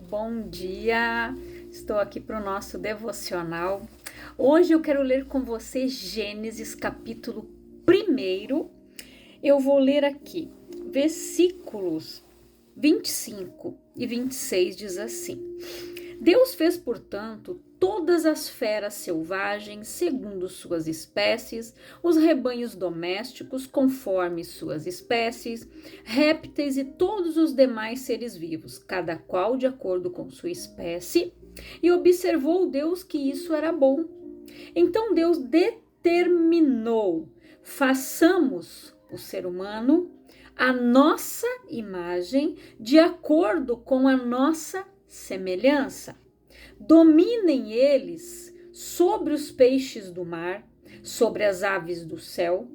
Bom dia, estou aqui para o nosso devocional. Hoje eu quero ler com você Gênesis capítulo 1. Eu vou ler aqui, versículos 25 e 26 diz assim: Deus fez, portanto, todas as feras selvagens segundo suas espécies, os rebanhos domésticos conforme suas espécies, répteis e todos os demais seres vivos, cada qual de acordo com sua espécie, e observou Deus que isso era bom. Então Deus determinou: façamos o ser humano à nossa imagem, de acordo com a nossa semelhança. Dominem eles sobre os peixes do mar, sobre as aves do céu,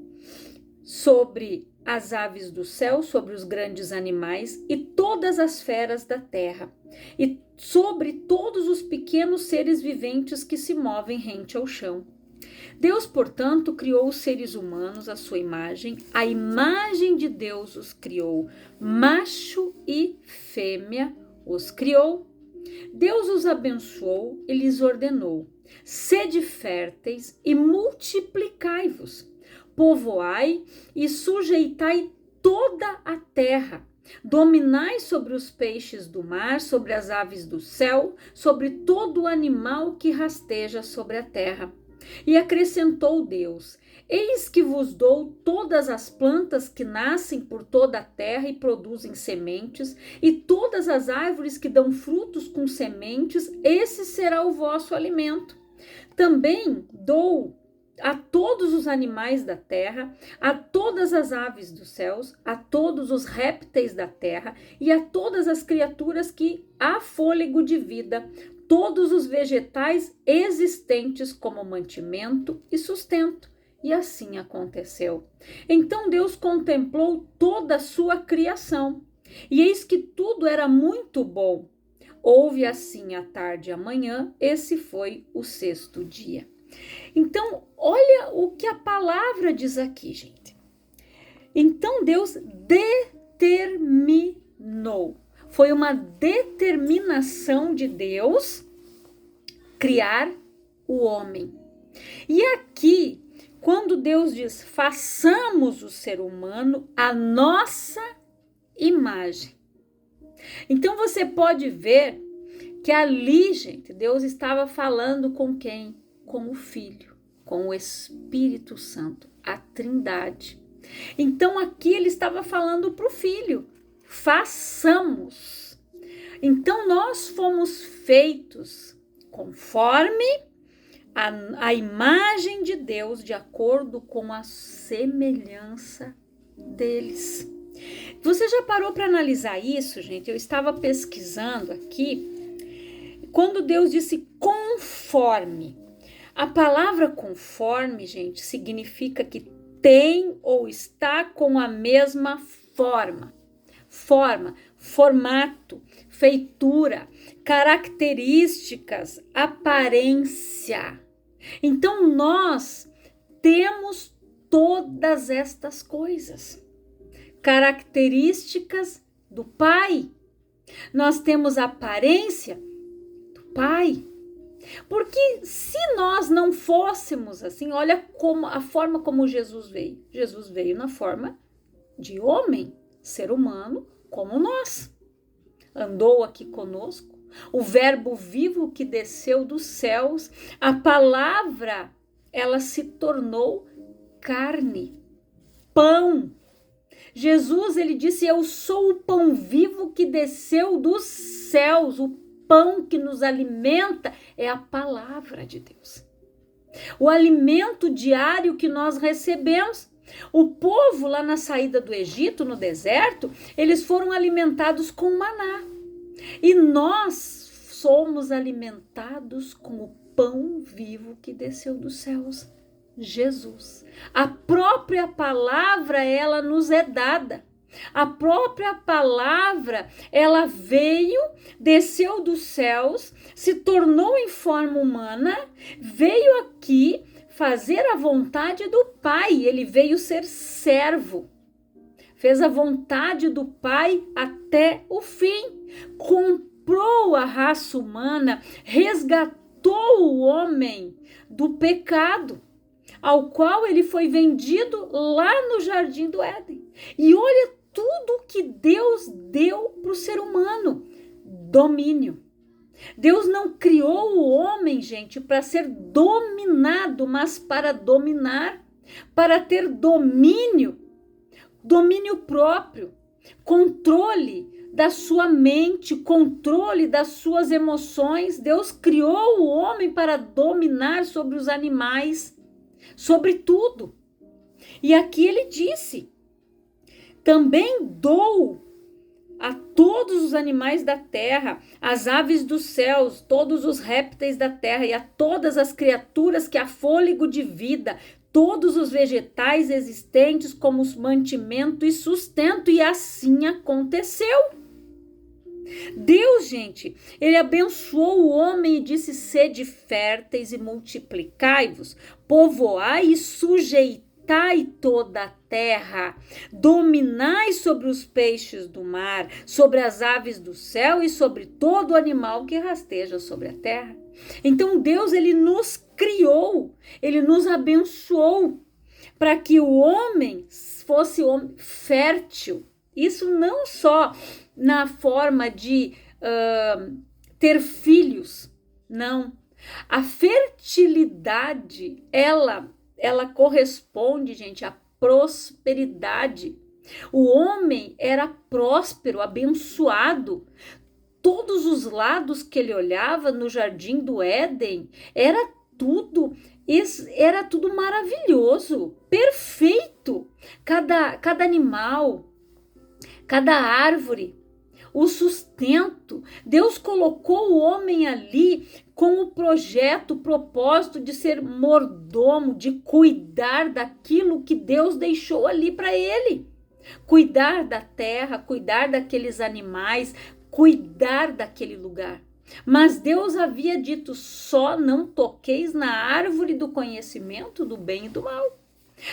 sobre os grandes animais e todas as feras da terra, e sobre todos os pequenos seres viventes que se movem rente ao chão. Deus, portanto, criou os seres humanos à sua imagem, a imagem de Deus os criou, macho e fêmea os criou. Deus os abençoou e lhes ordenou: sede férteis e multiplicai-vos, povoai e sujeitai toda a terra, dominai sobre os peixes do mar, sobre as aves do céu, sobre todo o animal que rasteja sobre a terra. E acrescentou Deus: eis que vos dou todas as plantas que nascem por toda a terra e produzem sementes, e todas as árvores que dão frutos com sementes, esse será o vosso alimento. Também dou a todos os animais da terra, a todas as aves dos céus, a todos os répteis da terra e a todas as criaturas que há fôlego de vida, todos os vegetais existentes como mantimento e sustento. E assim aconteceu. Então Deus contemplou toda a sua criação, e eis que tudo era muito bom. Houve assim a tarde e a manhã, esse foi o sexto dia. Então, olha o que a palavra diz aqui, gente. Então Deus determinou. Foi uma determinação de Deus criar o homem. E aqui, quando Deus diz: façamos o ser humano à nossa imagem. Então você pode ver que ali, gente, Deus estava falando com quem? Com o Filho, com o Espírito Santo, a Trindade. Então aqui ele estava falando para o Filho: façamos. Então nós fomos feitos conforme a imagem de Deus, de acordo com a semelhança deles. Você já parou para analisar isso, gente? Eu estava pesquisando aqui, quando Deus disse conforme. A palavra conforme, gente, significa que tem ou está com a mesma forma, formato, feitura, características, aparência. Então nós temos todas estas coisas, características do Pai. Nós temos a aparência do Pai. Porque se nós não fôssemos assim, olha como a forma como Jesus veio. Jesus veio na forma de homem, ser humano como nós. Andou aqui conosco, o verbo vivo que desceu dos céus, a palavra, ela se tornou carne, pão. Jesus, ele disse: eu sou o pão vivo que desceu dos céus. O pão que nos alimenta é a palavra de Deus. O alimento diário que nós recebemos. O povo lá na saída do Egito, no deserto, eles foram alimentados com maná. E nós somos alimentados com o pão vivo que desceu dos céus, Jesus. A própria palavra, ela nos é dada. A própria palavra, ela veio, desceu dos céus, se tornou em forma humana, veio aqui fazer a vontade do Pai. Ele veio ser servo, fez a vontade do Pai até o fim, comprou criou a raça humana, resgatou o homem do pecado, ao qual ele foi vendido lá no Jardim do Éden. E olha tudo que Deus deu para o ser humano: domínio. Deus não criou o homem, gente, para ser dominado, mas para dominar, para ter domínio próprio, controle da sua mente, controle das suas emoções. Deus criou o homem para dominar sobre os animais, sobre tudo. E aqui ele disse: também dou a todos os animais da terra, as aves dos céus, todos os répteis da terra e a todas as criaturas que há fôlego de vida, todos os vegetais existentes como mantimento e sustento. E assim aconteceu. Deus, gente, ele abençoou o homem e disse: sede férteis e multiplicai-vos, povoai e sujeitai toda a terra, dominai sobre os peixes do mar, sobre as aves do céu e sobre todo animal que rasteja sobre a terra. Então Deus, ele nos criou, ele nos abençoou para que o homem fosse homem fértil. Isso não só na forma de ter filhos, não. A fertilidade, ela corresponde, gente, à prosperidade. O homem era próspero, abençoado. Todos os lados que ele olhava no Jardim do Éden, era tudo maravilhoso, perfeito. Cada animal, cada árvore, o sustento. Deus colocou o homem ali com o projeto, o propósito de ser mordomo, de cuidar daquilo que Deus deixou ali para ele. Cuidar da terra, cuidar daqueles animais, cuidar daquele lugar. Mas Deus havia dito: só não toqueis na árvore do conhecimento do bem e do mal.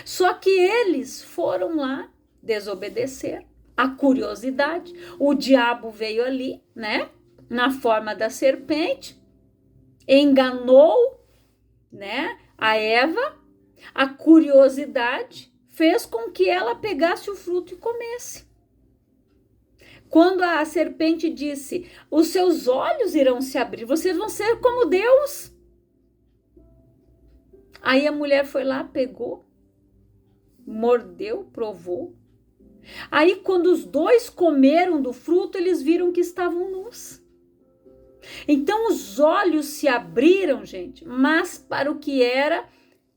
Só que eles foram lá desobedecer. A curiosidade, o diabo veio ali, né, na forma da serpente, enganou, né, a Eva. A curiosidade fez com que ela pegasse o fruto e comesse. Quando a serpente disse: os seus olhos irão se abrir, vocês vão ser como Deus. Aí a mulher foi lá, pegou, mordeu, provou. Aí, quando os dois comeram do fruto, eles viram que estavam nus. Então, os olhos se abriram, gente, mas para o que era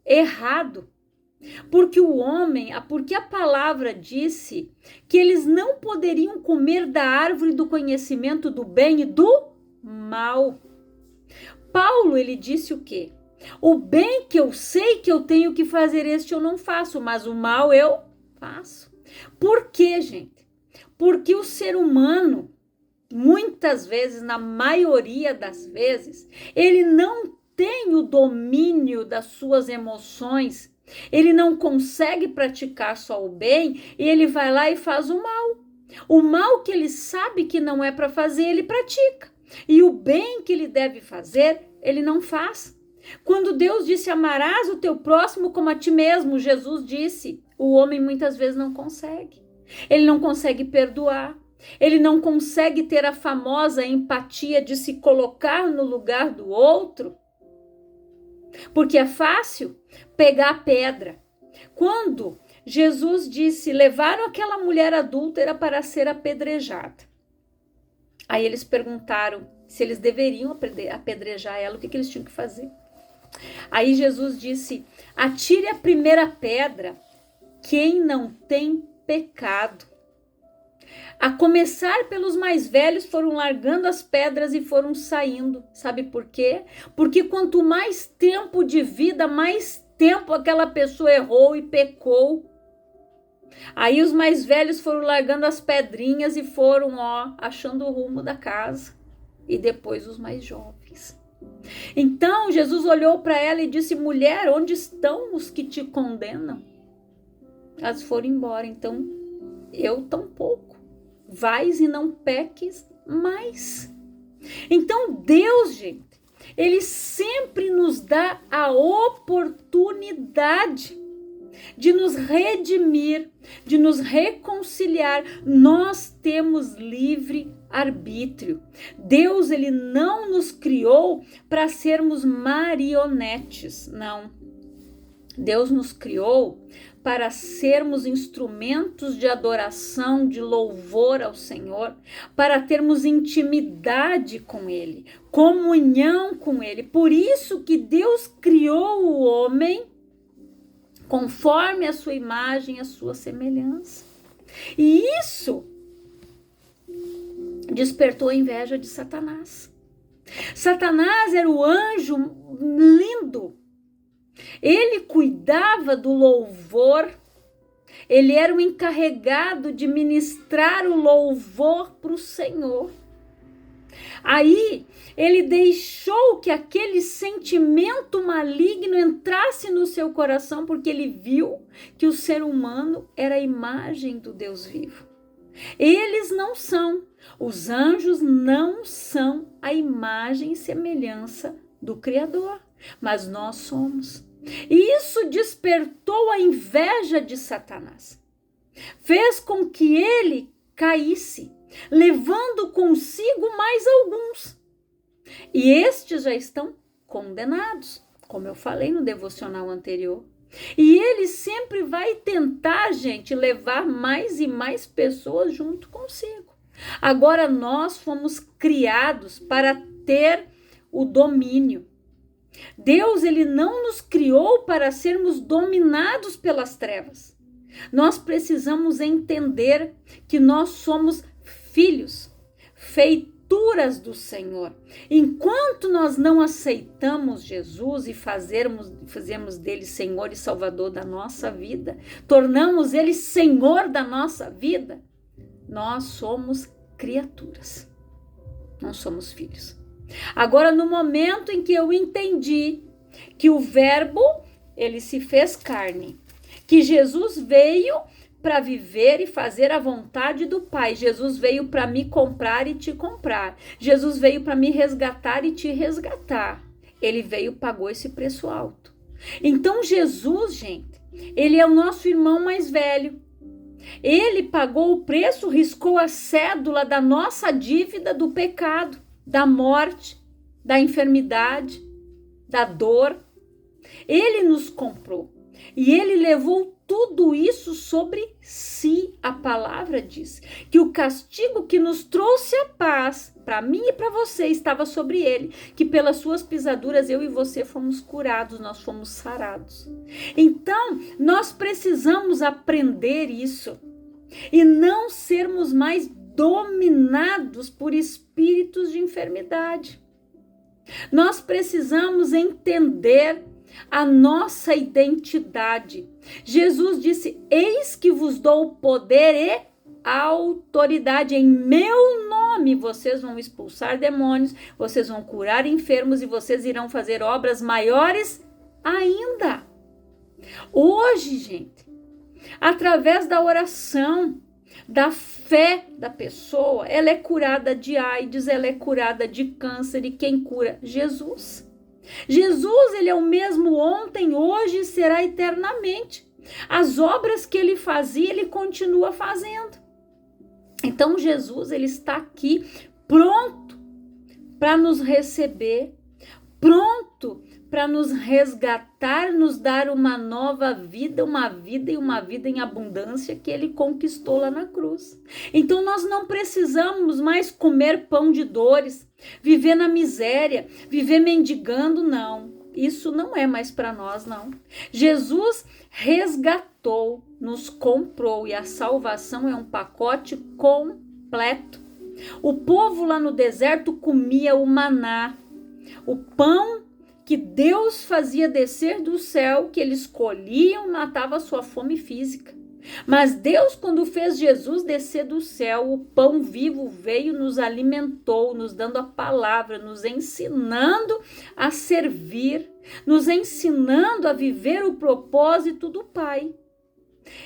errado. Porque porque a palavra disse que eles não poderiam comer da árvore do conhecimento do bem e do mal. Paulo, ele disse o quê? O bem que eu sei que eu tenho que fazer, este eu não faço, mas o mal eu faço. Por quê, gente? Porque o ser humano, muitas vezes, na maioria das vezes, ele não tem o domínio das suas emoções, ele não consegue praticar só o bem e ele vai lá e faz o mal. O mal que ele sabe que não é para fazer, ele pratica. E o bem que ele deve fazer, ele não faz. Quando Deus disse: amarás o teu próximo como a ti mesmo, Jesus disse: o homem muitas vezes não consegue. Ele não consegue perdoar. Ele não consegue ter a famosa empatia de se colocar no lugar do outro. Porque é fácil pegar a pedra. Quando Jesus disse: levaram aquela mulher adúltera para ser apedrejada. Aí eles perguntaram se eles deveriam apedrejar ela, o que eles tinham que fazer. Aí Jesus disse: atire a primeira pedra quem não tem pecado. A começar pelos mais velhos, foram largando as pedras e foram saindo. Sabe por quê? Porque quanto mais tempo de vida, mais tempo aquela pessoa errou e pecou. Aí os mais velhos foram largando as pedrinhas e foram, achando o rumo da casa. E depois os mais jovens. Então Jesus olhou para ela e disse: mulher, onde estão os que te condenam? Elas foram embora. Então eu tampouco. Vais e não peques mais. Então Deus, gente, Ele sempre nos dá a oportunidade de nos redimir, de nos reconciliar. Nós temos livre arbítrio. Deus, Ele não nos criou para sermos marionetes, não. Deus nos criou para sermos instrumentos de adoração, de louvor ao Senhor, para termos intimidade com Ele, comunhão com Ele. Por isso que Deus criou o homem conforme a sua imagem, a sua semelhança. E isso despertou a inveja de Satanás. Satanás era o anjo lindo. Ele cuidava do louvor, ele era o encarregado de ministrar o louvor para o Senhor. Aí ele deixou que aquele sentimento maligno entrasse no seu coração, porque ele viu que o ser humano era a imagem do Deus vivo. Eles não são, os anjos não são a imagem e semelhança do Criador, mas nós somos. E isso despertou a inveja de Satanás. Fez com que ele caísse, levando consigo mais alguns. E estes já estão condenados, como eu falei no devocional anterior. E ele sempre vai tentar, gente, levar mais e mais pessoas junto consigo. Agora nós fomos criados para ter o domínio. Deus, ele não nos criou para sermos dominados pelas trevas. Nós precisamos entender que nós somos filhos, feituras do Senhor. Enquanto nós não aceitamos Jesus e fazemos dele Senhor e Salvador da nossa vida, tornamos ele Senhor da nossa vida, nós somos criaturas, não somos filhos. Agora, no momento em que eu entendi que o Verbo, ele se fez carne, que Jesus veio para viver e fazer a vontade do Pai. Jesus veio para me comprar e te comprar. Jesus veio para me resgatar e te resgatar. Ele veio, pagou esse preço alto. Então, Jesus, gente, ele é o nosso irmão mais velho. Ele pagou o preço, riscou a cédula da nossa dívida do pecado, da morte, da enfermidade, da dor. Ele nos comprou e ele levou tudo isso sobre si. A palavra diz que o castigo que nos trouxe a paz, para mim e para você, estava sobre ele, que pelas suas pisaduras eu e você fomos curados, nós fomos sarados. Então, nós precisamos aprender isso e não sermos mais dominados por espíritos de enfermidade. Nós precisamos entender a nossa identidade. Jesus disse: eis que vos dou poder e autoridade. Em meu nome vocês vão expulsar demônios, vocês vão curar enfermos e vocês irão fazer obras maiores ainda. Hoje, gente, através da oração, da fé da pessoa, ela é curada de AIDS, ela é curada de câncer. E quem cura? Jesus. Jesus, ele é o mesmo ontem, hoje e será eternamente. As obras que ele fazia, ele continua fazendo. Então Jesus, ele está aqui pronto para nos receber, pronto para nos resgatar, nos dar uma nova vida, uma vida em abundância que ele conquistou lá na cruz. Então nós não precisamos mais comer pão de dores, viver na miséria, viver mendigando, não. Isso não é mais para nós, não. Jesus resgatou, nos comprou e a salvação é um pacote completo. O povo lá no deserto comia o maná, o pão que Deus fazia descer do céu, que eles colhiam, matava a sua fome física. Mas Deus, quando fez Jesus descer do céu, o pão vivo veio, nos alimentou, nos dando a palavra, nos ensinando a servir, nos ensinando a viver o propósito do Pai.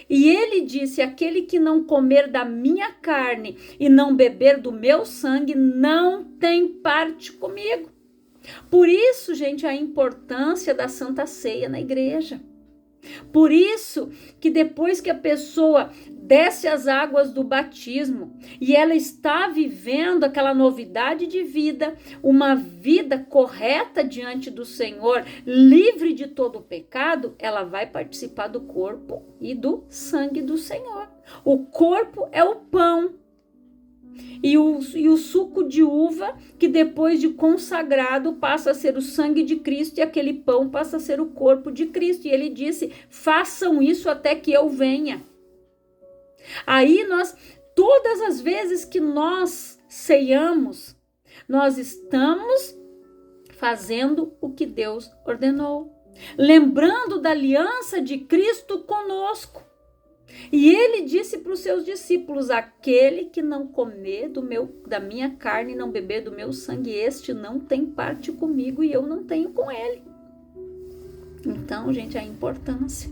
E ele disse: aquele que não comer da minha carne e não beber do meu sangue não tem parte comigo. Por isso, gente, a importância da Santa Ceia na igreja. Por isso que depois que a pessoa desce as águas do batismo e ela está vivendo aquela novidade de vida, uma vida correta diante do Senhor, livre de todo o pecado, ela vai participar do corpo e do sangue do Senhor. O corpo é o pão. E o suco de uva, que depois de consagrado passa a ser o sangue de Cristo, e aquele pão passa a ser o corpo de Cristo. E ele disse: façam isso até que eu venha. Aí todas as vezes que nós ceiamos, nós estamos fazendo o que Deus ordenou, lembrando da aliança de Cristo conosco. E ele disse para os seus discípulos: aquele que não comer da minha carne e não beber do meu sangue, este não tem parte comigo e eu não tenho com ele. Então, gente, a importância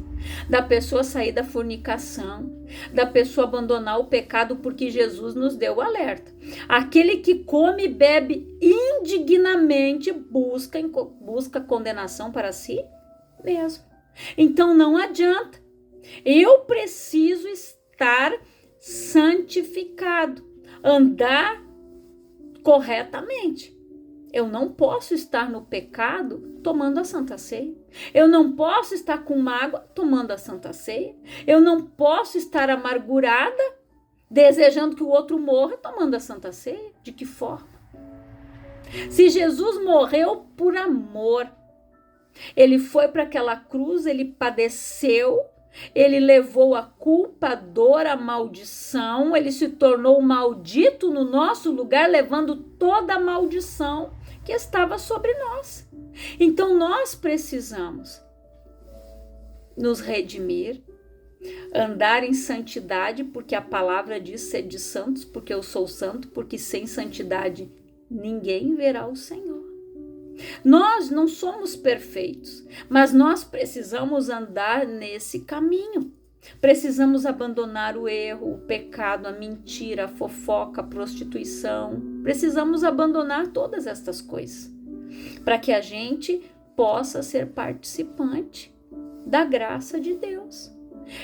da pessoa sair da fornicação, da pessoa abandonar o pecado, porque Jesus nos deu o alerta. Aquele que come e bebe indignamente busca condenação para si mesmo. Então, não adianta. Eu preciso estar santificado, andar corretamente. Eu não posso estar no pecado tomando a Santa Ceia. Eu não posso estar com mágoa tomando a Santa Ceia. Eu não posso estar amargurada, desejando que o outro morra tomando a Santa Ceia. De que forma? Se Jesus morreu por amor, ele foi para aquela cruz, ele padeceu, ele levou a culpa, a dor, a maldição, ele se tornou maldito no nosso lugar, levando toda a maldição que estava sobre nós. Então nós precisamos nos redimir, andar em santidade, porque a palavra diz: sede santos, porque eu sou santo, porque sem santidade ninguém verá o Senhor. Nós não somos perfeitos, mas nós precisamos andar nesse caminho. Precisamos abandonar o erro, o pecado, a mentira, a fofoca, a prostituição. Precisamos abandonar todas estas coisas para que a gente possa ser participante da graça de Deus.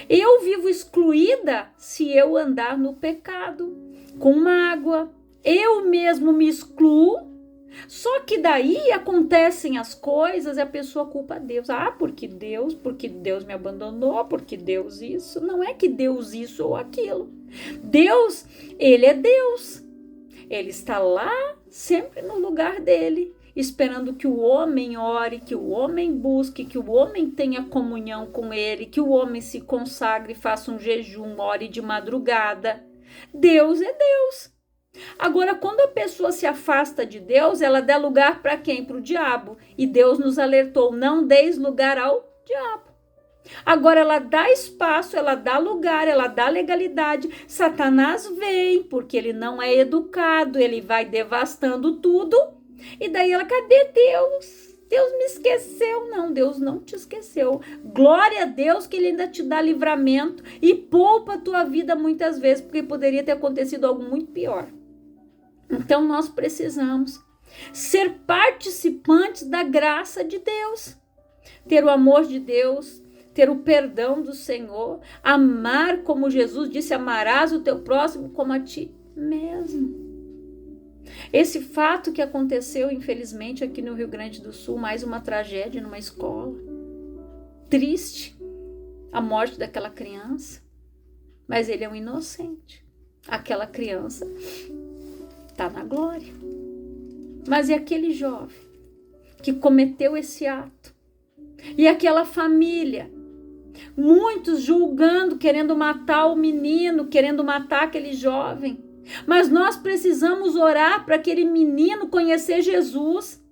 Eu vivo excluída se eu andar no pecado, com mágoa. Eu mesmo me excluo. Só que daí acontecem as coisas e a pessoa culpa Deus. Porque Deus me abandonou, porque Deus isso. Não é que Deus isso ou aquilo. Deus, ele é Deus. Ele está lá sempre no lugar dele, esperando que o homem ore, que o homem busque, que o homem tenha comunhão com ele, que o homem se consagre, faça um jejum, ore de madrugada. Deus é Deus. Agora, quando a pessoa se afasta de Deus, ela dá lugar para quem? Para o diabo. E Deus nos alertou: não deis lugar ao diabo. Agora ela dá espaço, ela dá lugar, ela dá legalidade. Satanás vem, porque ele não é educado, ele vai devastando tudo. E daí ela: cadê Deus? Deus me esqueceu. Não, Deus não te esqueceu. Glória a Deus que ele ainda te dá livramento e poupa a tua vida muitas vezes, porque poderia ter acontecido algo muito pior. Então nós precisamos ser participantes da graça de Deus, ter o amor de Deus, ter o perdão do Senhor, amar como Jesus disse: amarás o teu próximo como a ti mesmo. Esse fato que aconteceu, infelizmente, aqui no Rio Grande do Sul, mais uma tragédia numa escola, triste, a morte daquela criança, mas ele é um inocente. Aquela criança está na glória. Mas e aquele jovem que cometeu esse ato? E aquela família? Muitos julgando, querendo matar o menino, querendo matar aquele jovem. Mas nós precisamos orar para aquele menino conhecer Jesus,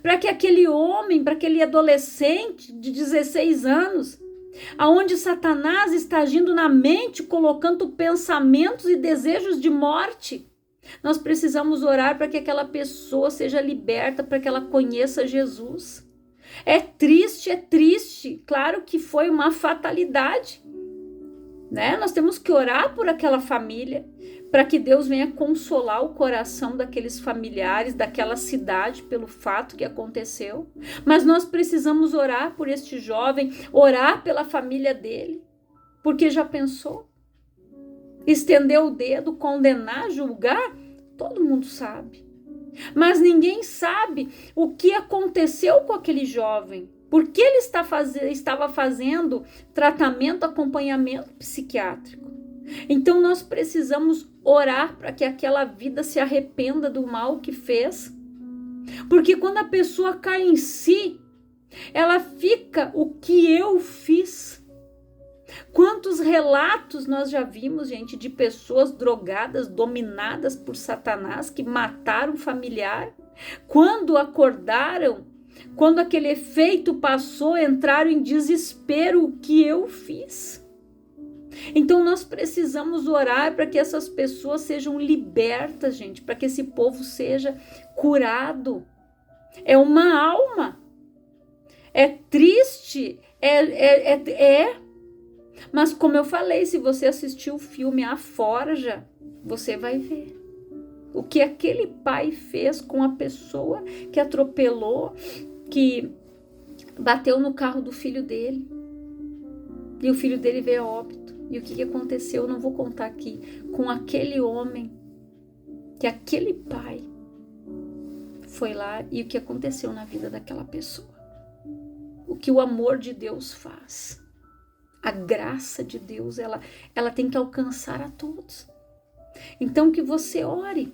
para que aquele homem, para aquele adolescente de 16 anos, aonde Satanás está agindo na mente, colocando pensamentos e desejos de morte, nós precisamos orar para que aquela pessoa seja liberta, para que ela conheça Jesus. É triste, claro que foi uma fatalidade, né? Nós temos que orar por aquela família, para que Deus venha consolar o coração daqueles familiares, daquela cidade, pelo fato que aconteceu. Mas nós precisamos orar por este jovem, orar pela família dele, porque já pensou? Estender o dedo, condenar, julgar, todo mundo sabe. Mas ninguém sabe o que aconteceu com aquele jovem. Por que ele estava fazendo tratamento, acompanhamento psiquiátrico? Então nós precisamos orar para que aquela vida se arrependa do mal que fez. Porque quando a pessoa cai em si, ela fica o que eu fiz. Quantos relatos nós já vimos, gente, de pessoas drogadas, dominadas por Satanás, que mataram um familiar, quando acordaram, quando aquele efeito passou, entraram em desespero, o que eu fiz? Então nós precisamos orar para que essas pessoas sejam libertas, gente, para que esse povo seja curado. É uma alma, é triste, mas como eu falei, se você assistir o filme A Forja, você vai ver o que aquele pai fez com a pessoa que atropelou, que bateu no carro do filho dele. E o filho dele veio a óbito. E o que aconteceu? Eu não vou contar aqui. Com aquele homem, que aquele pai foi lá, e o que aconteceu na vida daquela pessoa. O que o amor de Deus faz. A graça de Deus, ela tem que alcançar a todos. Então que você ore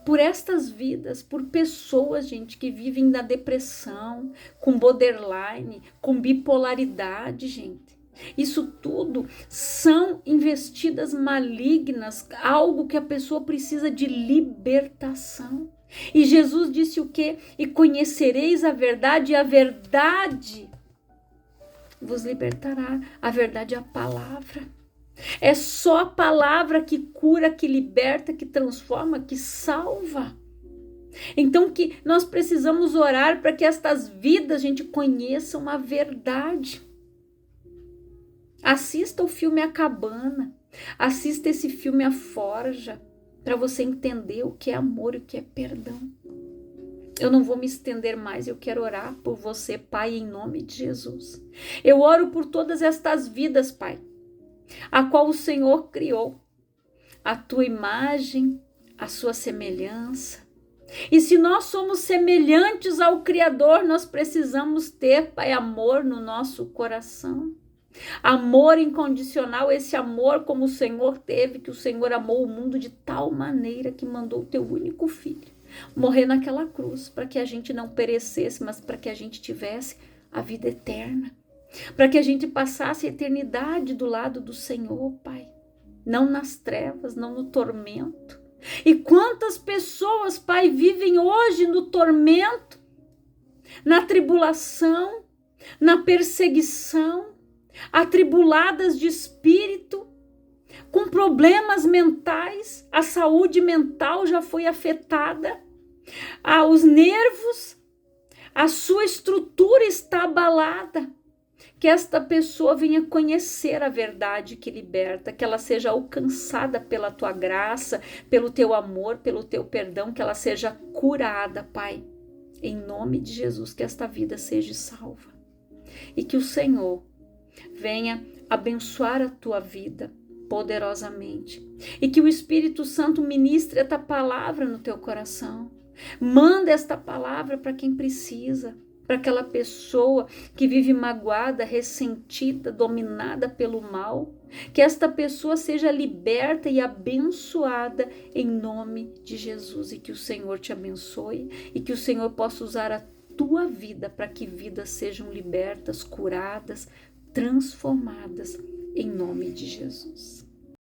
por estas vidas, por pessoas, gente, que vivem na depressão, com borderline, com bipolaridade, gente. Isso tudo são investidas malignas, algo que a pessoa precisa de libertação. E Jesus disse o quê? E conhecereis a verdade, e a verdade vos libertará. A verdade é a palavra. É só a palavra que cura, que liberta, que transforma, que salva. Então que nós precisamos orar para que estas vidas, gente, conheçam a verdade. Assista o filme A Cabana. Assista esse filme A Forja, para você entender o que é amor e o que é perdão. Eu não vou me estender mais, eu quero orar por você, Pai, em nome de Jesus. Eu oro por todas estas vidas, Pai, a qual o Senhor criou, a tua imagem, a sua semelhança. E se nós somos semelhantes ao Criador, nós precisamos ter, Pai, amor no nosso coração. Amor incondicional, esse amor como o Senhor teve, que o Senhor amou o mundo de tal maneira que mandou o teu único filho morrer naquela cruz, para que a gente não perecesse, mas para que a gente tivesse a vida eterna, para que a gente passasse a eternidade do lado do Senhor, Pai, não nas trevas, não no tormento. E quantas pessoas, Pai, vivem hoje no tormento, na tribulação, na perseguição, atribuladas de espírito, com problemas mentais, a saúde mental já foi afetada, os nervos, a sua estrutura está abalada. Que esta pessoa venha conhecer a verdade que liberta, que ela seja alcançada pela tua graça, pelo teu amor, pelo teu perdão, que ela seja curada, Pai. Em nome de Jesus, que esta vida seja salva. E que o Senhor venha abençoar a tua vida poderosamente. E que o Espírito Santo ministre esta palavra no teu coração. Manda esta palavra para quem precisa, para aquela pessoa que vive magoada, ressentida, dominada pelo mal. Que esta pessoa seja liberta e abençoada em nome de Jesus. E que o Senhor te abençoe e que o Senhor possa usar a tua vida para que vidas sejam libertas, curadas, transformadas em nome de Jesus.